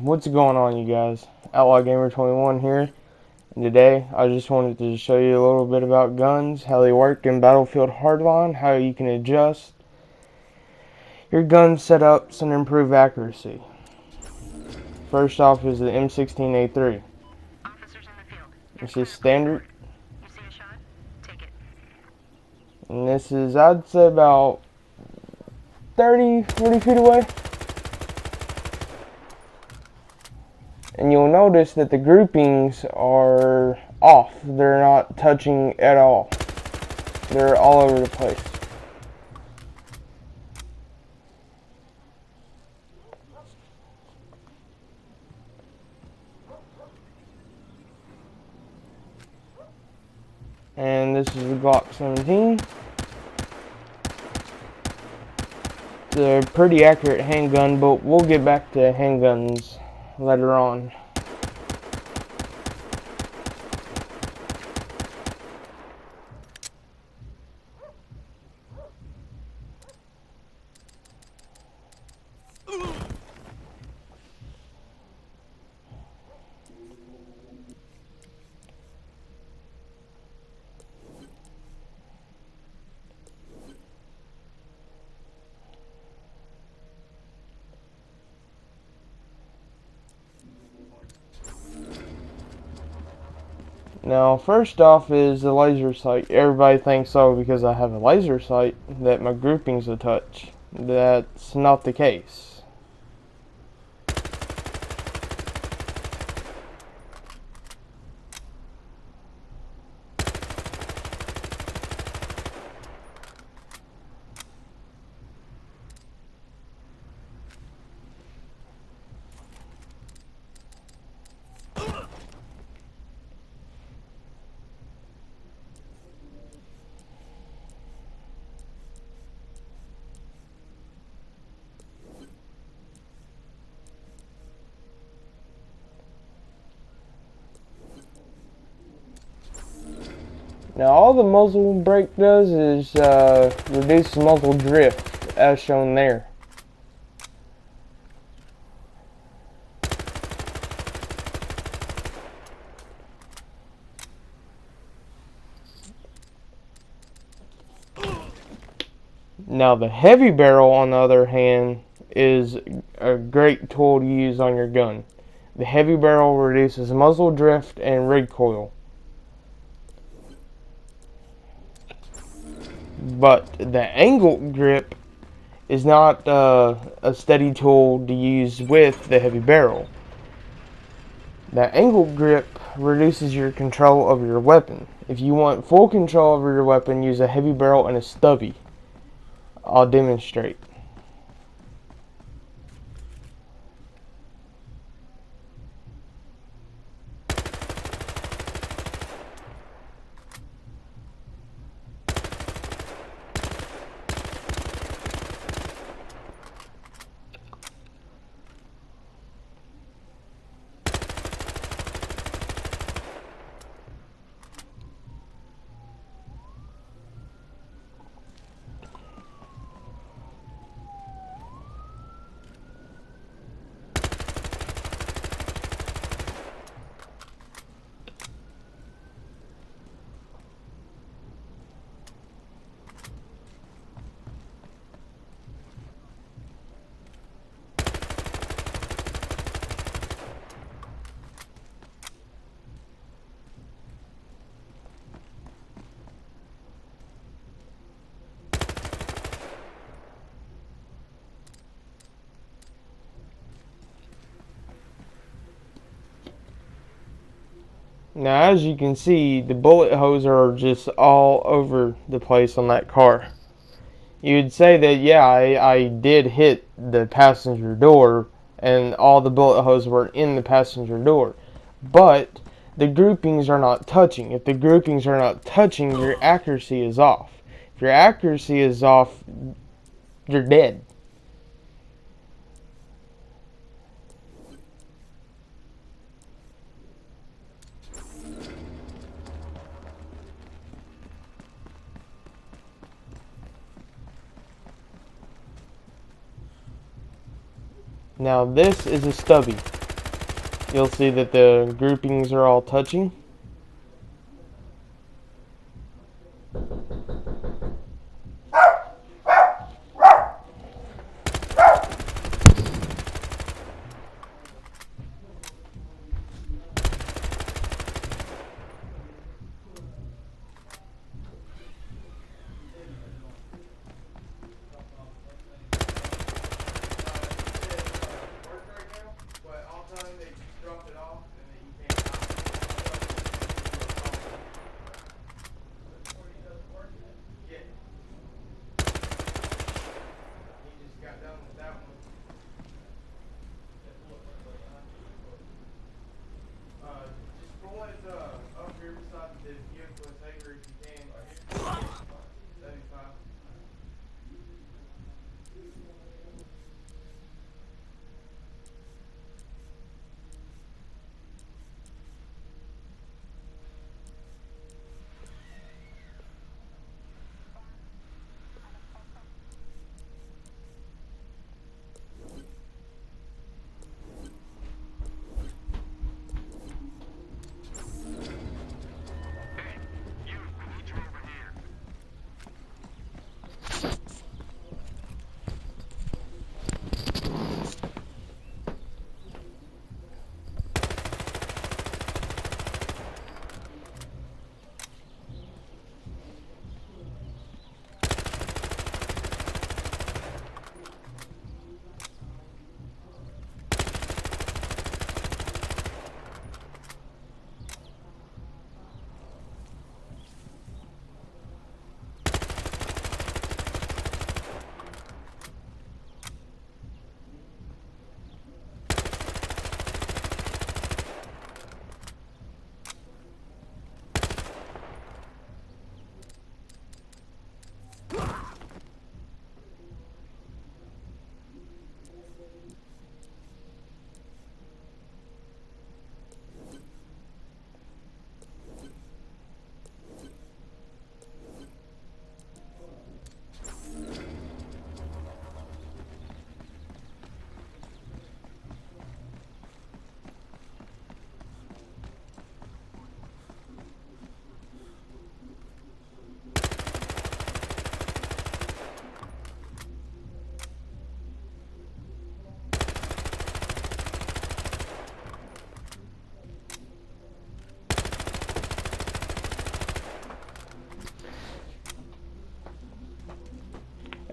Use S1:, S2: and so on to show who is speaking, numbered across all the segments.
S1: What's going on, you guys? Outlaw Gamer 21 here, and today I just wanted to show you a little bit about guns, how they work in Battlefield Hardline, how you can adjust your gun setups and improve accuracy. First off is the M16A3.
S2: Officers in the field.
S1: This is standard,
S2: You see a shot? Take it.
S1: and this is, I'd say, about 30-40 feet away. And you'll notice that the groupings are off. They're not touching at all. They're all over the place. And this is the Glock 17. It's a pretty accurate handgun, but we'll get back to handguns later on. Now, first off is the laser sight. Everybody thinks, so because I have a laser sight, that my groupings will touch. That's not the case. Now, all the muzzle brake does is reduce muzzle drift, as shown there. Now, the heavy barrel, on the other hand, is a great tool to use on your gun. The heavy barrel reduces muzzle drift and recoil. But the angle grip is not a steady tool to use with the heavy barrel. The angle grip reduces your control over your weapon. If you want full control over your weapon, use a heavy barrel and a stubby. I'll demonstrate. Now, as you can see, the bullet holes are just all over the place on that car. You'd say that, yeah, I did hit the passenger door, and all the bullet holes were in the passenger door. But the groupings are not touching. If the groupings are not touching, your accuracy is off. If your accuracy is off, you're dead. Now this is a stubby. you'll see that the groupings are all touching.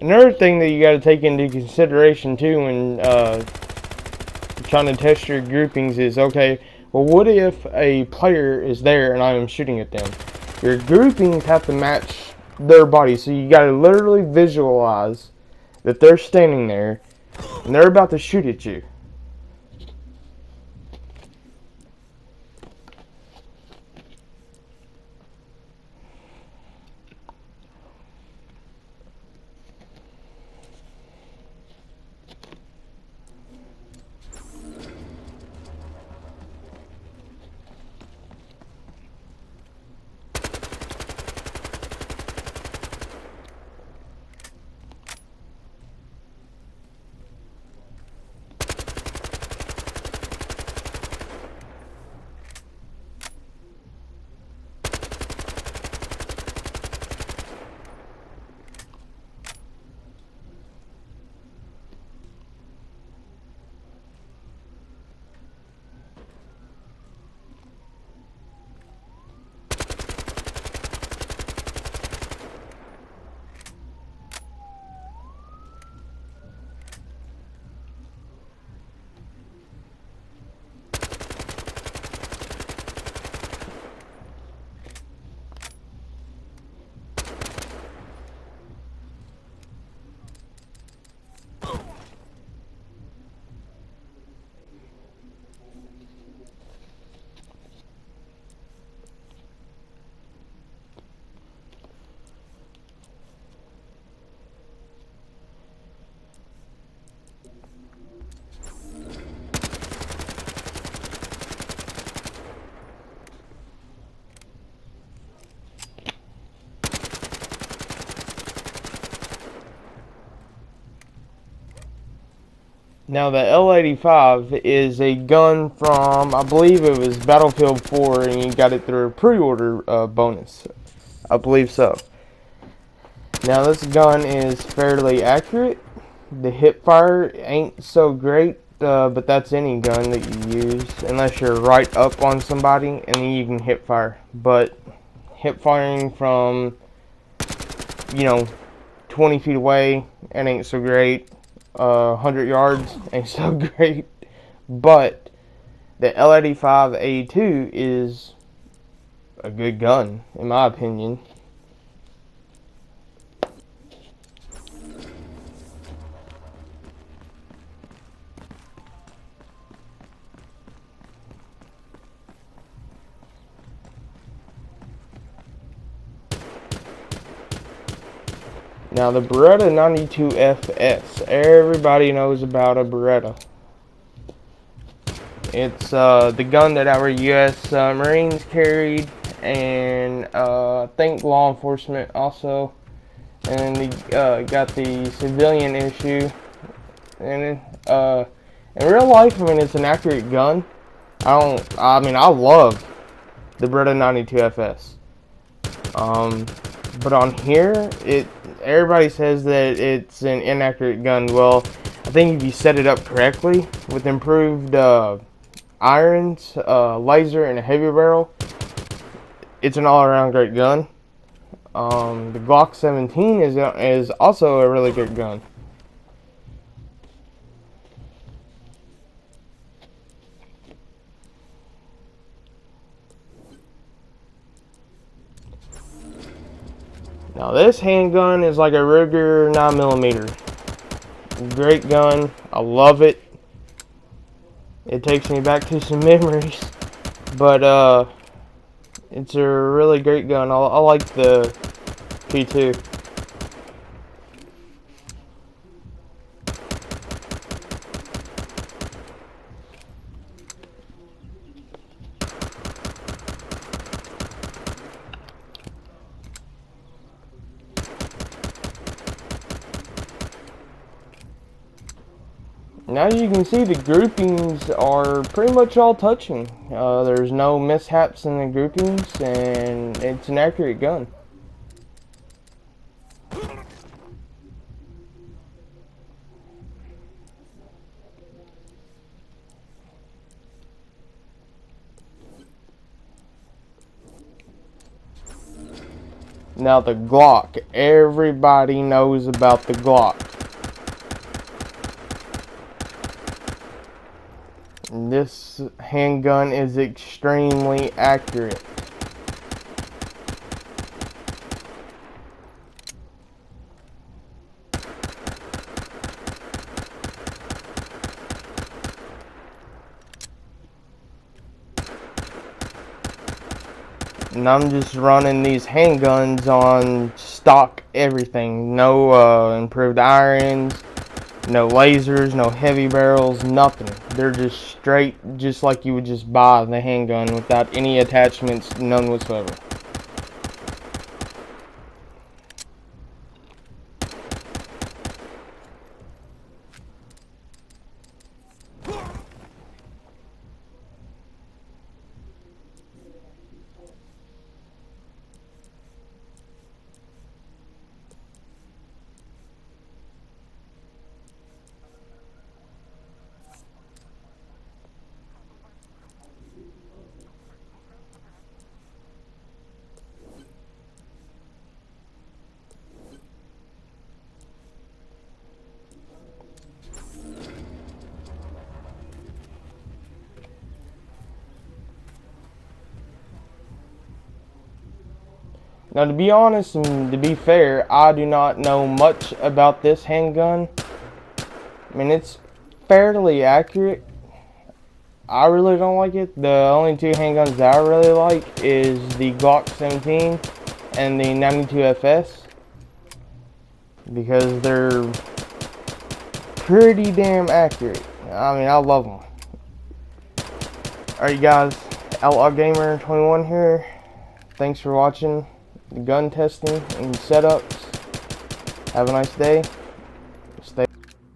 S1: Another thing that you got to take into consideration too when trying to test your groupings is, okay, well, what if a player is there and I am shooting at them? Your groupings have to match their body, so you got to literally visualize that they're standing there and they're about to shoot at you. Now the L85 is a gun from, I believe it was Battlefield 4, and you got it through a pre-order bonus. I believe so. Now this gun is fairly accurate. The hip fire ain't so great, but that's any gun that you use, unless you're right up on somebody, and then you can hip fire. But hip firing from, 20 feet away, it ain't so great. 100 yards ain't so great. But the L85A2 is a good gun, in my opinion. Now the Beretta 92FS, everybody knows about a Beretta. It's the gun that our U.S. Marines carried, and I think law enforcement also. And they got the civilian issue. And in real life, I mean, it's an accurate gun. I love the Beretta 92FS. But on here, everybody says that it's an inaccurate gun. Well, I think if you set it up correctly with improved irons, laser, and a heavy barrel, it's an all-around great gun. The Glock 17 is also a really good gun. Now this handgun is like a Ruger 9mm. Great gun. I love it. It takes me back to some memories. But it's a really great gun. I like the P2. Now you can see the groupings are pretty much all touching. There's no mishaps in the groupings, and it's an accurate gun. Now the Glock, everybody knows about the Glock. This handgun is extremely accurate. And I'm just running these handguns on stock everything. No improved irons, no lasers, no heavy barrels, nothing. They're just straight, just like you would just buy the handgun without any attachments, none whatsoever. Now, to be honest and to be fair, I do not know much about this handgun. I mean, it's fairly accurate. I really don't like it. The only two handguns that I really like is the Glock 17 and the 92FS, because they're pretty damn accurate. I mean, I love them. Alright guys, Outlaw Gamer 21 here. Thanks for watching the gun testing and setups. Have a nice day. Stay